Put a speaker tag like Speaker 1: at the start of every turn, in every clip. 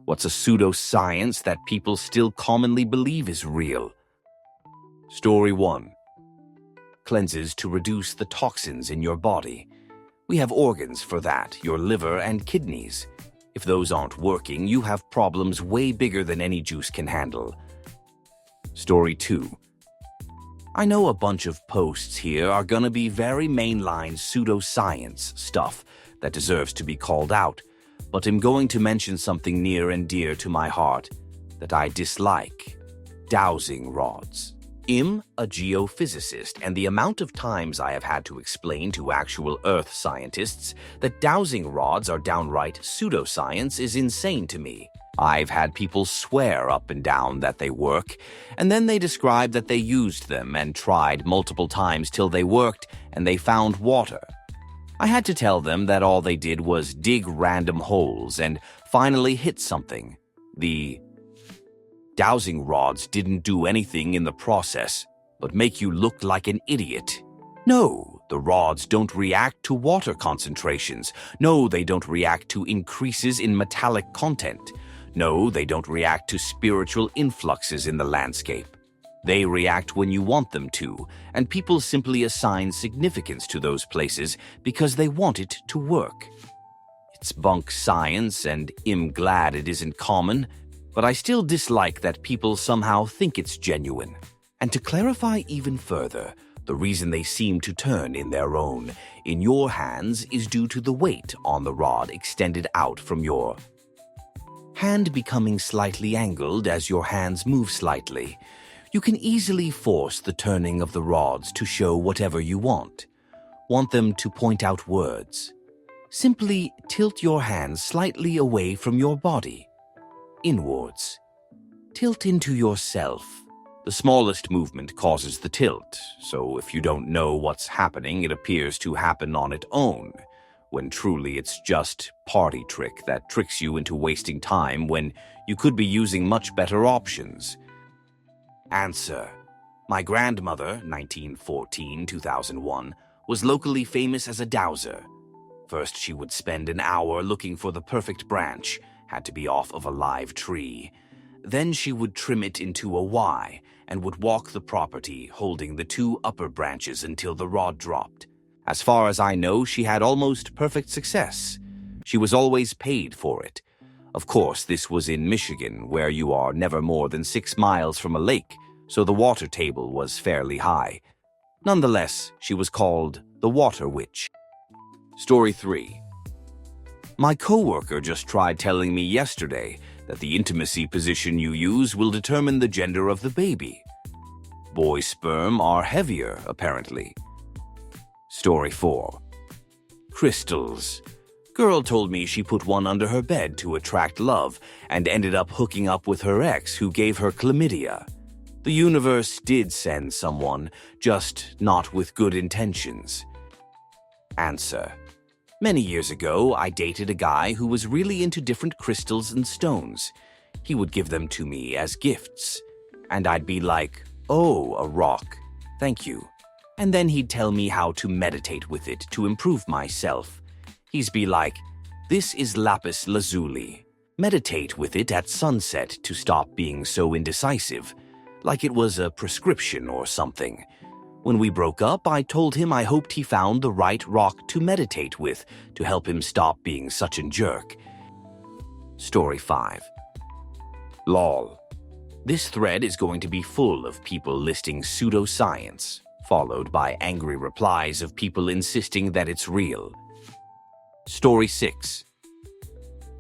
Speaker 1: What's a pseudoscience that people still commonly believe is real? Story 1. Cleanses to reduce the toxins in your body. We have organs for that, your liver and kidneys. If those aren't working, you have problems way bigger than any juice can handle. Story 2. I know a bunch of posts here are gonna be very mainline pseudoscience stuff that deserves to be called out, but I'm going to mention something near and dear to my heart that I dislike: dowsing rods. I'm a geophysicist, and the amount of times I have had to explain to actual Earth scientists that dowsing rods are downright pseudoscience is insane to me. I've had people swear up and down that they work, and then they describe that they used them and tried multiple times till they worked and they found water. I had to tell them that all they did was dig random holes and finally hit something. The dowsing rods didn't do anything in the process, but make you look like an idiot. No, the rods don't react to water concentrations. No, they don't react to increases in metallic content. No, they don't react to spiritual influxes in the landscape. They react when you want them to, and people simply assign significance to those places because they want it to work. It's bunk science, and I'm glad it isn't common, but I still dislike that people somehow think it's genuine. And to clarify even further, the reason they seem to turn in your hands is due to the weight on the rod extended out from your hand becoming slightly angled as your hands move slightly. You can easily force the turning of the rods to show whatever you want. Want them to point out words? Simply tilt your hands slightly away from your body. Inwards. Tilt into yourself. The smallest movement causes the tilt, so if you don't know what's happening, it appears to happen on its own, when truly it's just party trick that tricks you into wasting time when you could be using much better options. Answer. My grandmother, 1914-2001, was locally famous as a dowser. First, she would spend an hour looking for the perfect branch, had to be off of a live tree. Then she would trim it into a Y and would walk the property holding the two upper branches until the rod dropped. As far as I know, she had almost perfect success. She was always paid for it. Of course, this was in Michigan, where you are never more than 6 miles from a lake, so the water table was fairly high. Nonetheless, she was called the Water Witch. Story 3. My coworker just tried telling me yesterday that the intimacy position you use will determine the gender of the baby. Boy sperm are heavier, apparently. Story 4. Crystals. Girl told me she put one under her bed to attract love and ended up hooking up with her ex who gave her chlamydia. The universe did send someone, just not with good intentions. Answer. Many years ago, I dated a guy who was really into different crystals and stones. He would give them to me as gifts, and I'd be like, "Oh, a rock. Thank you." And then he'd tell me how to meditate with it to improve myself. He'd be like, "This is lapis lazuli. Meditate with it at sunset to stop being so indecisive," like it was a prescription or something. When we broke up, I told him I hoped he found the right rock to meditate with to help him stop being such a jerk. Story 5. Lol. This thread is going to be full of people listing pseudoscience, followed by angry replies of people insisting that it's real. Story 6.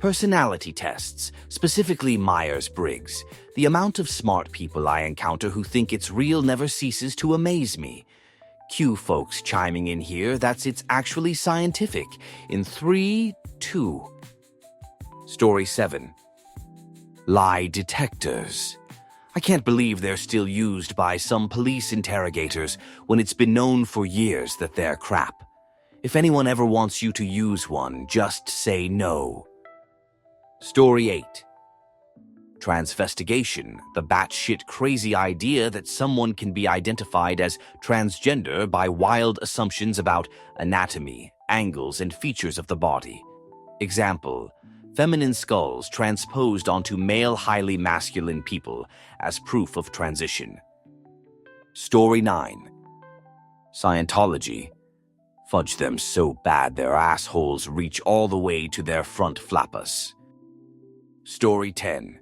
Speaker 1: Personality tests, specifically Myers-Briggs. The amount of smart people I encounter who think it's real never ceases to amaze me. Cue folks chiming in here that it's actually scientific. In 3, 2. Story 7. Lie detectors. I can't believe they're still used by some police interrogators when it's been known for years that they're crap. If anyone ever wants you to use one, just say no. Story 8. Transvestigation, the batshit crazy idea that someone can be identified as transgender by wild assumptions about anatomy, angles, and features of the body. Example, feminine skulls transposed onto male highly masculine people as proof of transition. Story 9. Scientology. Fudge them so bad their assholes reach all the way to their front flappus. Story 10.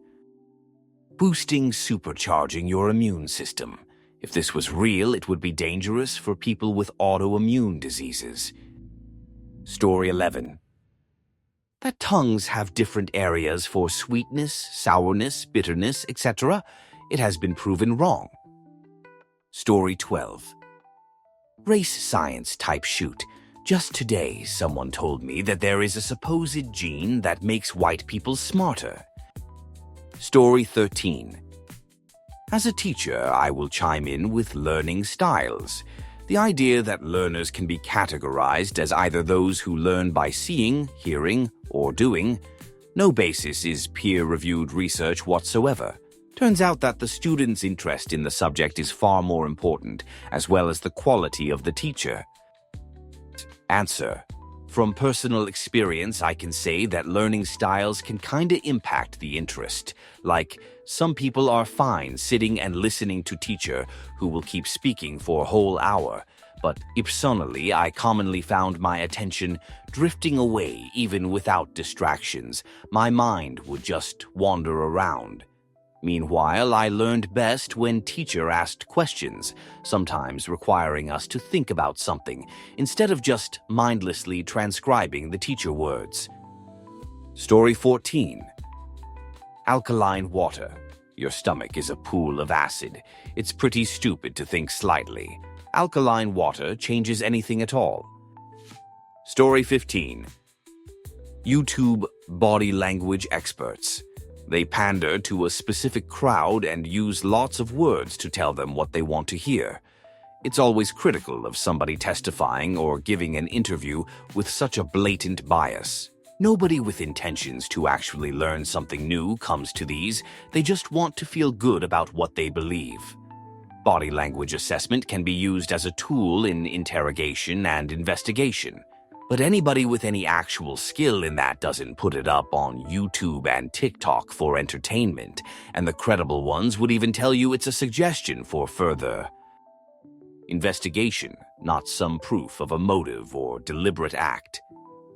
Speaker 1: Boosting supercharging your immune system. If this was real, it would be dangerous for people with autoimmune diseases. Story 11. That tongues have different areas for sweetness, sourness, bitterness, etc., it has been proven wrong. Story 12. Race science type shoot. Just today, someone told me that there is a supposed gene that makes white people smarter. Story 13. As a teacher, I will chime in with learning styles. The idea that learners can be categorized as either those who learn by seeing, hearing, or doing. No basis is peer-reviewed research whatsoever. Turns out that the student's interest in the subject is far more important, as well as the quality of the teacher. Answer. From personal experience, I can say that learning styles can kinda impact the interest. Like, some people are fine sitting and listening to teacher who will keep speaking for a whole hour, but personally, I commonly found my attention drifting away even without distractions. My mind would just wander around. Meanwhile, I learned best when teacher asked questions, sometimes requiring us to think about something, instead of just mindlessly transcribing the teacher words. Story 14. Alkaline water. Your stomach is a pool of acid. It's pretty stupid to think slightly. Alkaline water changes anything at all. Story 15. YouTube body language experts. They pander to a specific crowd and use lots of words to tell them what they want to hear. It's always critical of somebody testifying or giving an interview with such a blatant bias. Nobody with intentions to actually learn something new comes to these. They just want to feel good about what they believe. Body language assessment can be used as a tool in interrogation and investigation. But anybody with any actual skill in that doesn't put it up on YouTube and TikTok for entertainment, and the credible ones would even tell you it's a suggestion for further investigation, not some proof of a motive or deliberate act.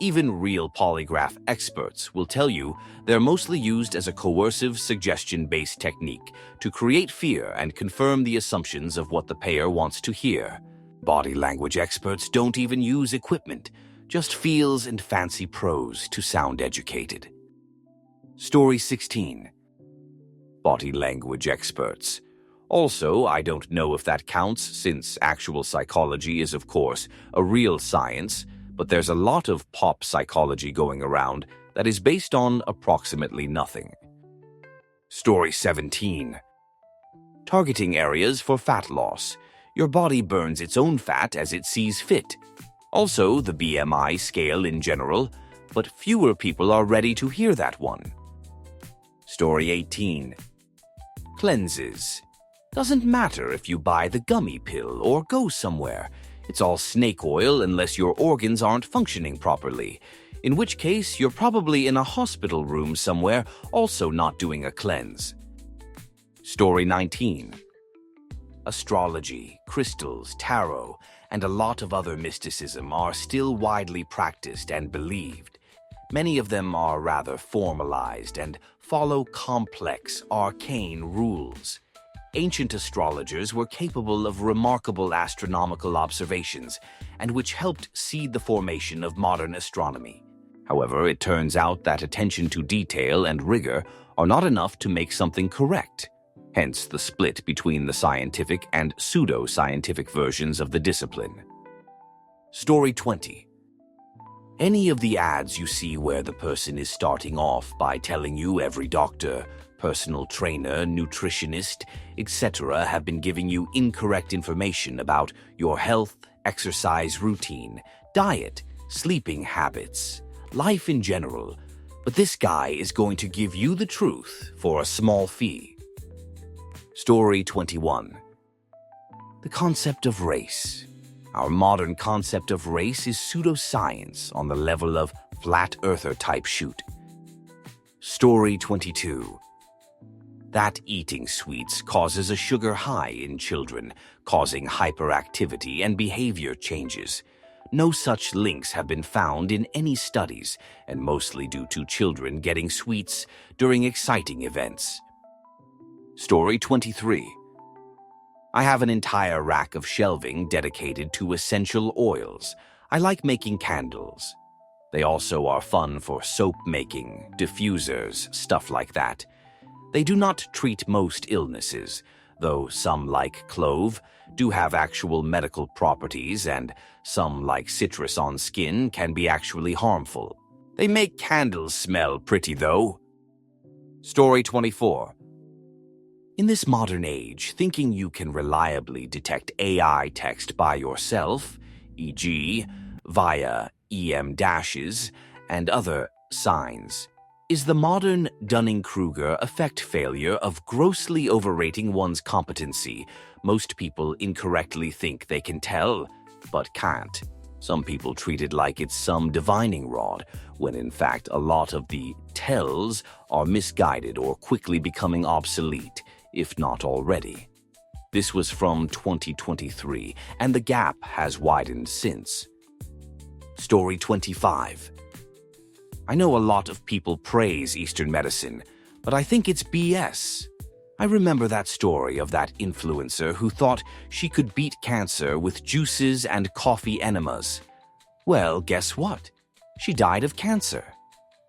Speaker 1: Even real polygraph experts will tell you they're mostly used as a coercive, suggestion-based technique to create fear and confirm the assumptions of what the payer wants to hear. Body language experts don't even use equipment, just feels and fancy prose to sound educated. Story 16. Body language experts. Also, I don't know if that counts since actual psychology is, of course, a real science, but there's a lot of pop psychology going around that is based on approximately nothing. Story 17. Targeting areas for fat loss. Your body burns its own fat as it sees fit. Also, the BMI scale in general, but fewer people are ready to hear that one. Story 18. Cleanses. Doesn't matter if you buy the gummy pill or go somewhere. It's all snake oil unless your organs aren't functioning properly, in which case you're probably in a hospital room somewhere also not doing a cleanse. Story 19. Astrology, crystals, tarot, and a lot of other mysticism are still widely practiced and believed. Many of them are rather formalized and follow complex, arcane rules. Ancient astrologers were capable of remarkable astronomical observations, and which helped seed the formation of modern astronomy. However, it turns out that attention to detail and rigor are not enough to make something correct. Hence the split between the scientific and pseudo-scientific versions of the discipline. Story 20. Any of the ads you see where the person is starting off by telling you every doctor, personal trainer, nutritionist, etc. have been giving you incorrect information about your health, exercise routine, diet, sleeping habits, life in general, but this guy is going to give you the truth for a small fee. Story 21. The concept of race. Our modern concept of race is pseudoscience on the level of flat earther type shoot. Story 22. That eating sweets causes a sugar high in children, causing hyperactivity and behavior changes. No such links have been found in any studies, and mostly due to children getting sweets during exciting events. Story 23. I have an entire rack of shelving dedicated to essential oils. I like making candles. They also are fun for soap making, diffusers, stuff like that. They do not treat most illnesses, though some, like clove, do have actual medical properties, and some, like citrus on skin, can be actually harmful. They make candles smell pretty, though. Story 24. In this modern age, thinking you can reliably detect AI text by yourself, e.g., via EM dashes and other signs, is the modern Dunning-Kruger effect failure of grossly overrating one's competency. Most people incorrectly think they can tell, but can't. Some people treat it like it's some divining rod, when in fact a lot of the tells are misguided or quickly becoming obsolete, if not already. This was from 2023, and the gap has widened since. Story 25. I know a lot of people praise Eastern medicine, but I think it's BS. I remember that story of that influencer who thought she could beat cancer with juices and coffee enemas. Well, guess what? She died of cancer.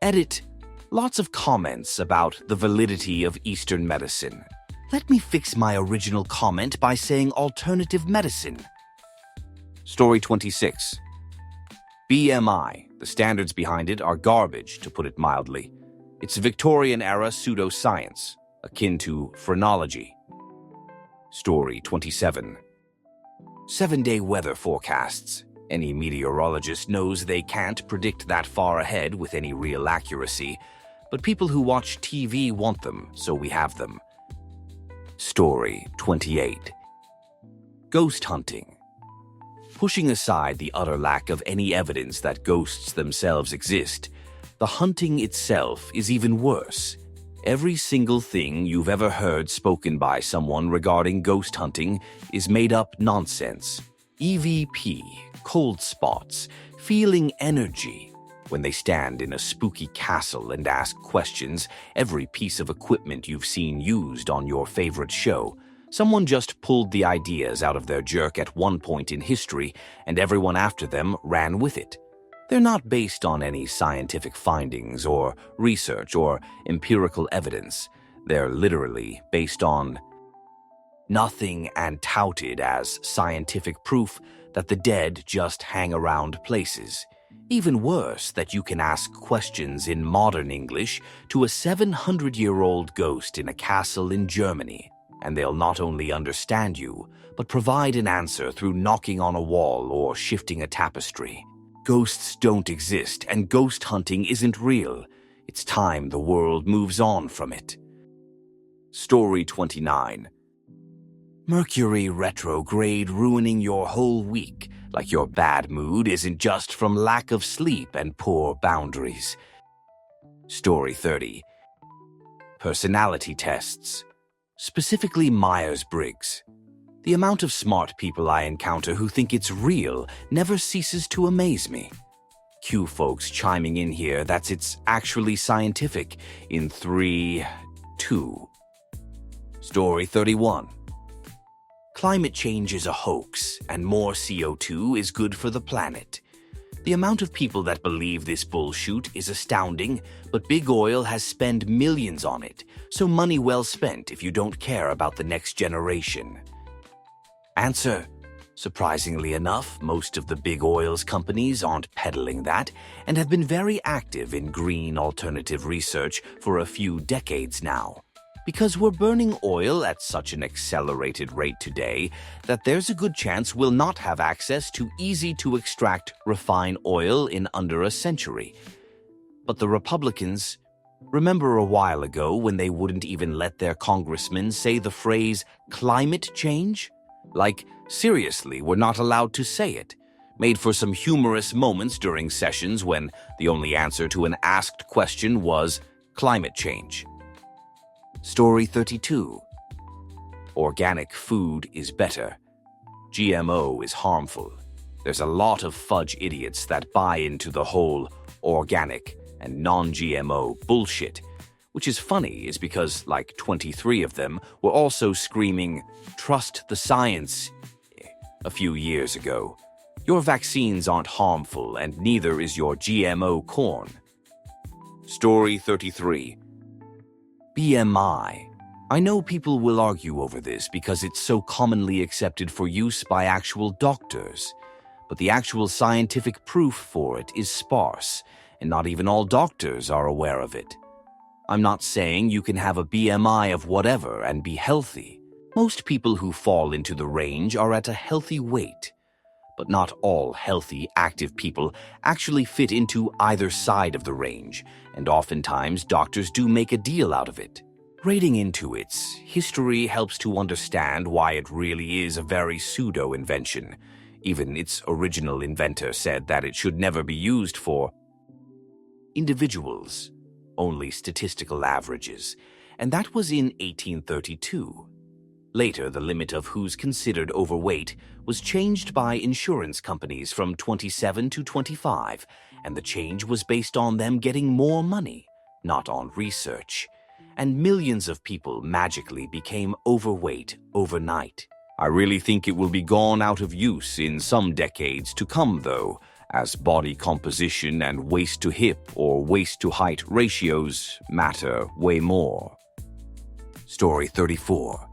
Speaker 1: Edit. Lots of comments about the validity of Eastern medicine. Let me fix my original comment by saying alternative medicine. Story 26. BMI. The standards behind it are garbage, to put it mildly. It's Victorian-era pseudoscience, akin to phrenology. Story 27. 7-day weather forecasts. Any meteorologist knows they can't predict that far ahead with any real accuracy, but people who watch TV want them, so we have them. Story 28. Ghost hunting. Pushing aside the utter lack of any evidence that ghosts themselves exist, the hunting itself is even worse. Every single thing you've ever heard spoken by someone regarding ghost hunting is made-up nonsense. EVP, cold spots, feeling energy. When they stand in a spooky castle and ask questions, every piece of equipment you've seen used on your favorite show, someone just pulled the ideas out of their jerk at one point in history, and everyone after them ran with it. They're not based on any scientific findings or research or empirical evidence. They're literally based on nothing and touted as scientific proof that the dead just hang around places. Even worse, that you can ask questions in modern English to a 700-year-old ghost in a castle in Germany, and they'll not only understand you, but provide an answer through knocking on a wall or shifting a tapestry. Ghosts don't exist, and ghost hunting isn't real. It's time the world moves on from it. Story 29. Mercury retrograde ruining your whole week, like your bad mood isn't just from lack of sleep and poor boundaries. Story 30. Personality tests. Specifically Myers-Briggs. The amount of smart people I encounter who think it's real never ceases to amaze me. Q folks chiming in here that it's actually scientific in 3, 2. Story 31. Climate change is a hoax, and more CO2 is good for the planet. The amount of people that believe this bullshit is astounding, but big oil has spent millions on it, so money well spent if you don't care about the next generation. Answer. Surprisingly enough, most of the big oils companies aren't peddling that and have been very active in green alternative research for a few decades now. Because we're burning oil at such an accelerated rate today that there's a good chance we'll not have access to easy-to-extract refined oil in under a century. But the Republicans, remember a while ago when they wouldn't even let their congressmen say the phrase climate change? Like, seriously, we're not allowed to say it. Made for some humorous moments during sessions when the only answer to an asked question was Climate change. Story 32. Organic food is better. GMO is harmful. There's a lot of fudge idiots that buy into the whole organic and non-GMO bullshit, which is funny is because like 23 of them were also screaming, "Trust the science," a few years ago. Your vaccines aren't harmful and neither is your GMO corn. Story 33. BMI. I know people will argue over this because it's so commonly accepted for use by actual doctors, but the actual scientific proof for it is sparse, and not even all doctors are aware of it. I'm not saying you can have a BMI of whatever and be healthy. Most people who fall into the range are at a healthy weight, but not all healthy, active people actually fit into either side of the range, and oftentimes doctors do make a deal out of it. Reading into its history helps to understand why it really is a very pseudo-invention. Even its original inventor said that it should never be used for individuals, only statistical averages, and that was in 1832. Later, the limit of who's considered overweight was changed by insurance companies from 27 to 25, and the change was based on them getting more money, not on research. And millions of people magically became overweight overnight. I really think it will be gone out of use in some decades to come, though, as body composition and waist-to-hip or waist-to-height ratios matter way more. Story 34.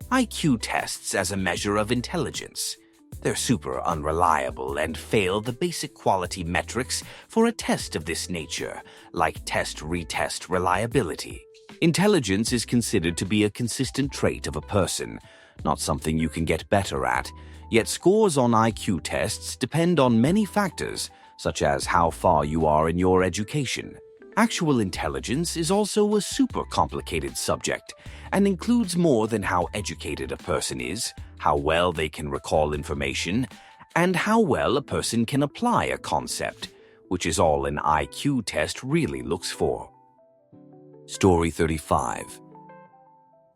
Speaker 1: IQ tests as a measure of intelligence. They're super unreliable and fail the basic quality metrics for a test of this nature, like test-retest reliability. Intelligence is considered to be a consistent trait of a person, not something you can get better at, yet scores on IQ tests depend on many factors, such as how far you are in your education. Actual intelligence is also a super complicated subject and includes more than how educated a person is, how well they can recall information, and how well a person can apply a concept, which is all an IQ test really looks for. Story 35.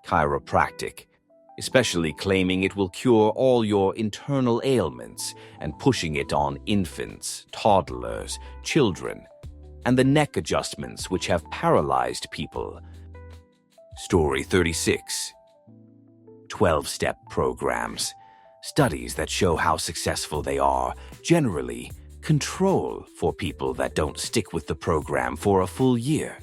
Speaker 1: Chiropractic, especially claiming it will cure all your internal ailments and pushing it on infants, toddlers, children, and the neck adjustments which have paralyzed people. Story 36. 12-step programs. Studies that show how successful they are, generally, control for people that don't stick with the program for a full year,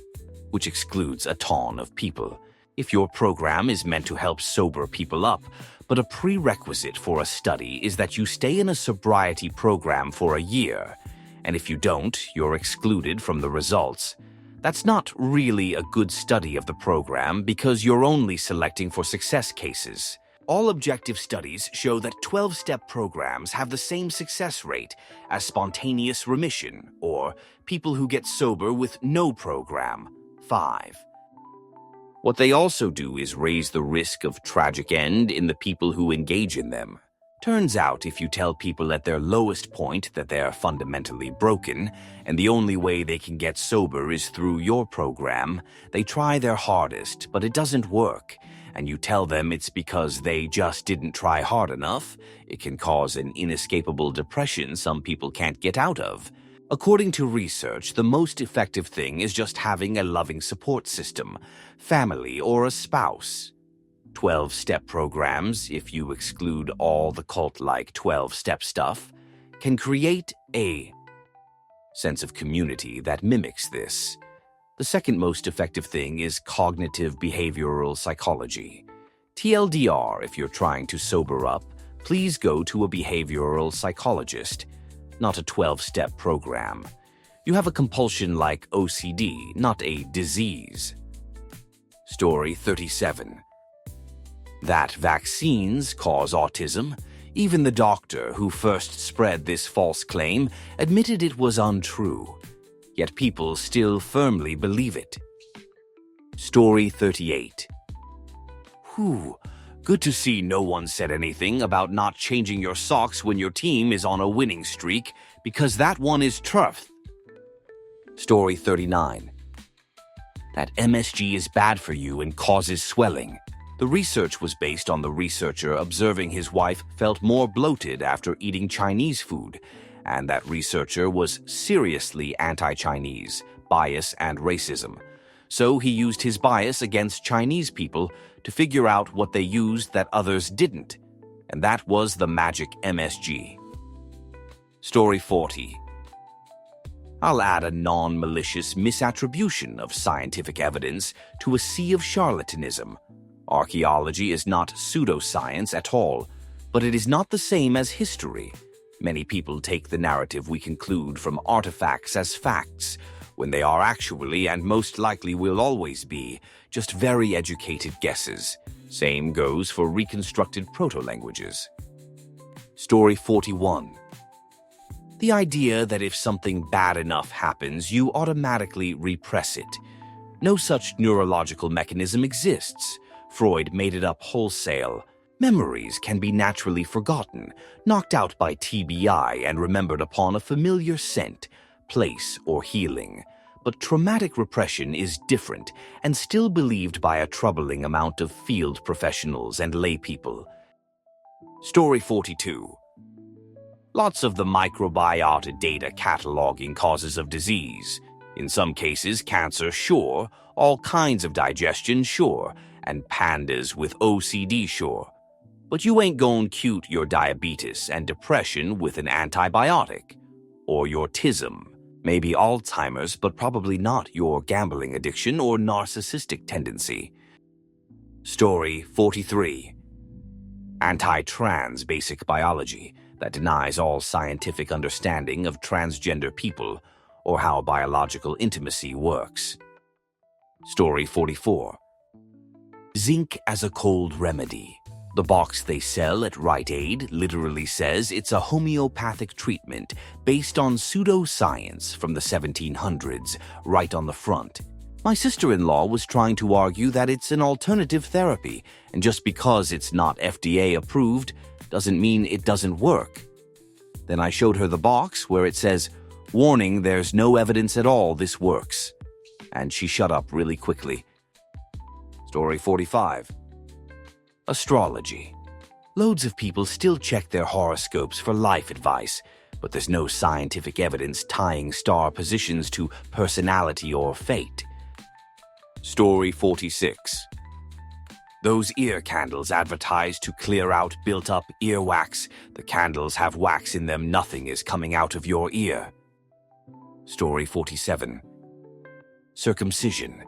Speaker 1: which excludes a ton of people. If your program is meant to help sober people up, but a prerequisite for a study is that you stay in a sobriety program for a year, and if you don't, you're excluded from the results. That's not really a good study of the program because you're only selecting for success cases. All objective studies show that 12-step programs have the same success rate as spontaneous remission or people who get sober with no program, 5. What they also do is raise the risk of tragic end in the people who engage in them. Turns out if you tell people at their lowest point that they're fundamentally broken, and the only way they can get sober is through your program, they try their hardest, but it doesn't work, and you tell them it's because they just didn't try hard enough, it can cause an inescapable depression some people can't get out of. According to research, the most effective thing is just having a loving support system, family, or a spouse. 12-step programs, if you exclude all the cult-like 12-step stuff, can create a sense of community that mimics this. The second most effective thing is cognitive behavioral psychology. TLDR, if you're trying to sober up, please go to a behavioral psychologist, not a 12-step program. You have a compulsion like OCD, not a disease. Story 37. That vaccines cause autism. Even the doctor who first spread this false claim admitted it was untrue, yet people still firmly believe it. Story 38. Whew, good to see no one said anything about not changing your socks when your team is on a winning streak, because that one is truth. Story 39. that MSG is bad for you and causes swelling. The research was based on the researcher observing his wife felt more bloated after eating Chinese food, and that researcher was seriously anti-Chinese, bias and racism. So he used his bias against Chinese people to figure out what they used that others didn't, and that was the magic MSG. Story 40. I'll add a non-malicious misattribution of scientific evidence to a sea of charlatanism. Archaeology is not pseudoscience at all, but it is not the same as history. Many people take the narrative we conclude from artifacts as facts, when they are actually, and most likely will always be, just very educated guesses. Same goes for reconstructed proto-languages. Story 41. The idea that if something bad enough happens, you automatically repress it. No such neurological mechanism exists. Freud made it up wholesale. Memories can be naturally forgotten, knocked out by TBI and remembered upon a familiar scent, place, or healing. But traumatic repression is different and still believed by a troubling amount of field professionals and laypeople. Story 42. Lots of the microbiota data cataloging causes of disease. In some cases, cancer, sure. All kinds of digestion, sure. And pandas with OCD, sure. But you ain't gon' cute your diabetes and depression with an antibiotic. Or your tism. Maybe Alzheimer's, but probably not your gambling addiction or narcissistic tendency. Story 43. Anti-trans basic biology that denies all scientific understanding of transgender people or how biological intimacy works. Story 44. Zinc as a cold remedy. The box they sell at Rite Aid literally says it's a homeopathic treatment based on pseudoscience from the 1700s, right on the front. My sister-in-law was trying to argue that it's an alternative therapy, and just because it's not FDA approved doesn't mean it doesn't work. Then I showed her the box where it says, "Warning, there's no evidence at all this works." And she shut up really quickly. Story 45. Astrology. Loads of people still check their horoscopes for life advice, but there's no scientific evidence tying star positions to personality or fate. Story 46. Those ear candles advertise to clear out built-up earwax. The candles have wax in them. Nothing is coming out of your ear. Story 47. Circumcision.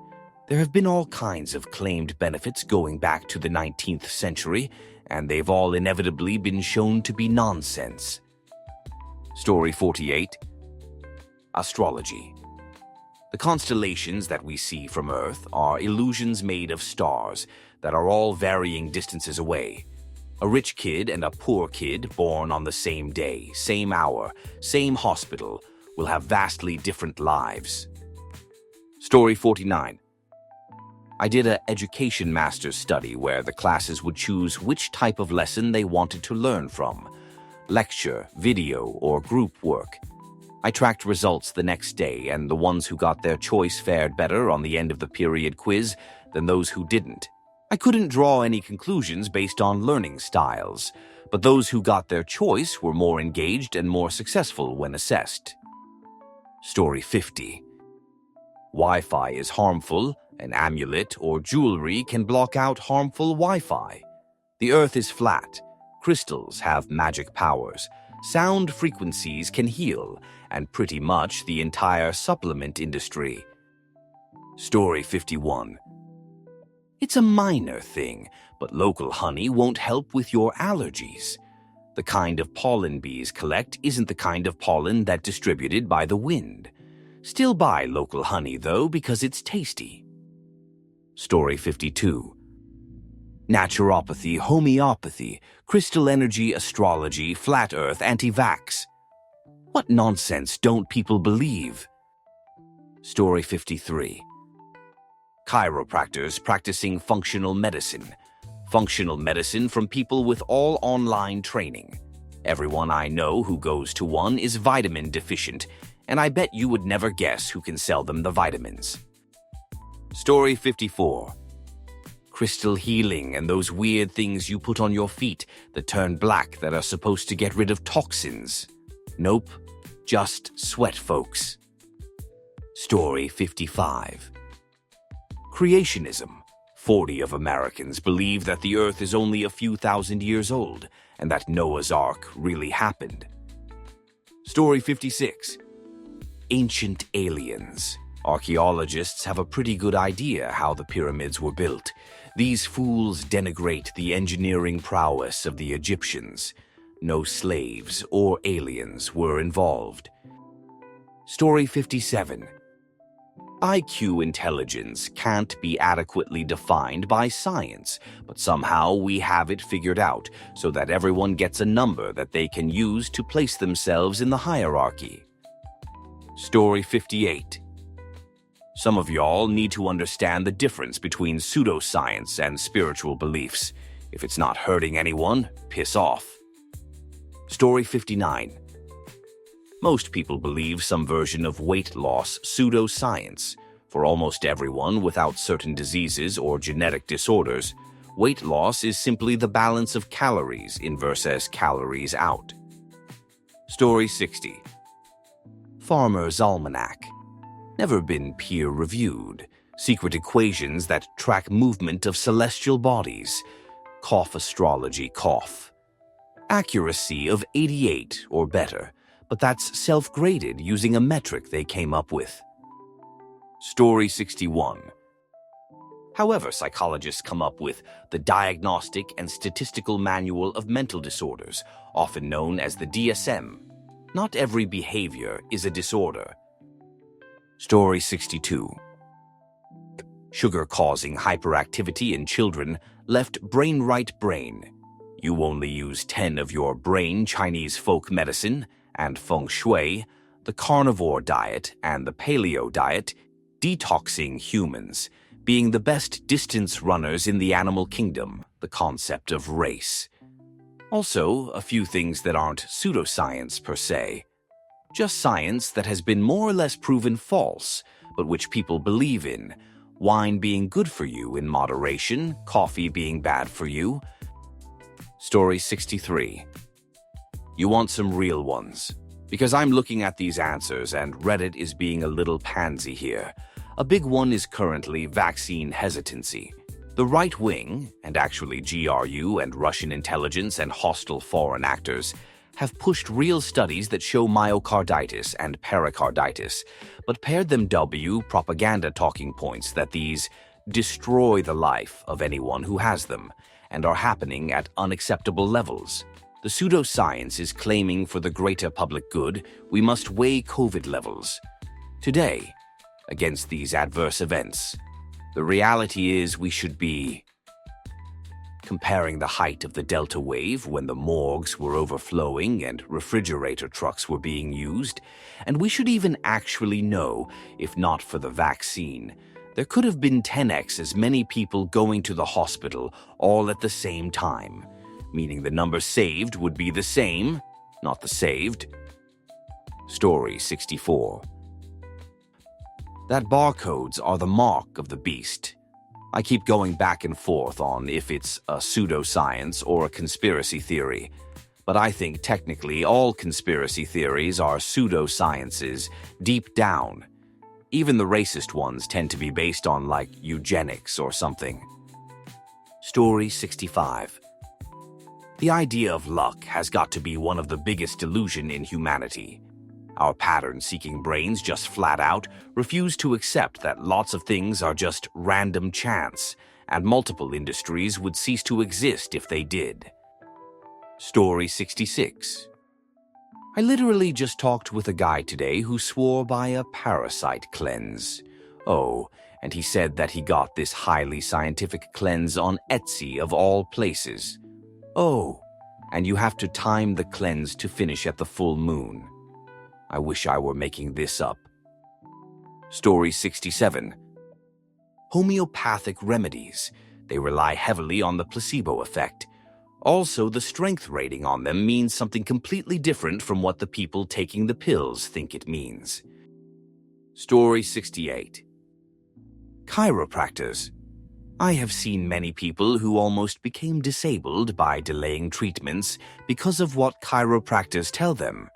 Speaker 1: There have been all kinds of claimed benefits going back to the 19th century, and they've all inevitably been shown to be nonsense. Story 48. Astrology. The constellations that we see from Earth are illusions made of stars that are all varying distances away. A rich kid and a poor kid born on the same day, same hour, same hospital will have vastly different lives. Story 49. I did an education master's study where the classes would choose which type of lesson they wanted to learn from: lecture, video, or group work. I tracked results the next day, and the ones who got their choice fared better on the end of the period quiz than those who didn't. I couldn't draw any conclusions based on learning styles, but those who got their choice were more engaged and more successful when assessed. Story 50. Wi-Fi is harmful. An amulet or jewelry can block out harmful Wi-Fi. The Earth is flat. Crystals have magic powers. Sound frequencies can heal, and pretty much the entire supplement industry. Story 51. It's a minor thing, but local honey won't help with your allergies. The kind of pollen bees collect isn't the kind of pollen that's distributed by the wind. Still buy local honey, though, because it's tasty. Story 52. Naturopathy, homeopathy, crystal energy, astrology, flat earth, anti-vax. What nonsense don't people believe? Story 53. Chiropractors practicing functional medicine. Functional medicine from people with all online training. Everyone I know who goes to one is vitamin deficient, and I bet you would never guess who can sell them the vitamins. Story 54. Crystal healing and those weird things you put on your feet that turn black that are supposed to get rid of toxins. Nope, just sweat, folks. Story 55. Creationism. 40 of Americans believe that the Earth is only a few thousand years old and that Noah's Ark really happened. Story 56. Ancient aliens. Archaeologists have a pretty good idea how the pyramids were built. These fools denigrate the engineering prowess of the Egyptians. No slaves or aliens were involved. Story 57. IQ intelligence can't be adequately defined by science, but somehow we have it figured out so that everyone gets a number that they can use to place themselves in the hierarchy. Story 58. Some of y'all need to understand the difference between pseudoscience and spiritual beliefs. If it's not hurting anyone, piss off. Story 59. Most people believe some version of weight loss pseudoscience. For almost everyone without certain diseases or genetic disorders, weight loss is simply the balance of calories in versus calories out. Story 60. Farmer's Almanac. Never been peer-reviewed. Secret equations that track movement of celestial bodies. Cough astrology, cough. Accuracy of 88 or better, but that's self-graded using a metric they came up with. Story 61. However, psychologists come up with the Diagnostic and Statistical Manual of Mental Disorders, often known as the DSM. Not every behavior is a disorder. Story 62. Sugar-causing hyperactivity in children left brain right brain. You only use 10 of your brain, Chinese folk medicine and feng shui, the carnivore diet and the paleo diet, detoxing humans, being the best distance runners in the animal kingdom, the concept of race. Also, a few things that aren't pseudoscience per se. Just science that has been more or less proven false, but which people believe in. Wine being good for you in moderation, coffee being bad for you. Story 63. You want some real ones? Because I'm looking at these answers and Reddit is being a little pansy here. A big one is currently vaccine hesitancy. The right wing, and actually GRU and Russian intelligence and hostile foreign actors, have pushed real studies that show myocarditis and pericarditis, but paired them propaganda talking points that these destroy the life of anyone who has them and are happening at unacceptable levels. The pseudoscience is claiming for the greater public good, we must weigh COVID levels. Today, against these adverse events, the reality is we should be comparing the height of the Delta wave when the morgues were overflowing and refrigerator trucks were being used, and we should even actually know, if not for the vaccine, there could have been 10x as many people going to the hospital all at the same time, meaning the number saved would be the same, not the saved. Story 64. That barcodes are the mark of the beast. I keep going back and forth on if it's a pseudoscience or a conspiracy theory, but I think technically all conspiracy theories are pseudosciences deep down. Even the racist ones tend to be based on, like, eugenics or something. Story 65. The idea of luck has got to be one of the biggest delusion in humanity. Our pattern-seeking brains just flat out refuse to accept that lots of things are just random chance, and multiple industries would cease to exist if they did. Story 66. I literally just talked with a guy today who swore by a parasite cleanse. Oh, and he said that he got this highly scientific cleanse on Etsy of all places. Oh, and you have to time the cleanse to finish at the full moon. I wish I were making this up. Story 67. Homeopathic remedies. They rely heavily on the placebo effect. Also, the strength rating on them means something completely different from what the people taking the pills think it means. Story 68. Chiropractors. I have seen many people who almost became disabled by delaying treatments because of what chiropractors tell them.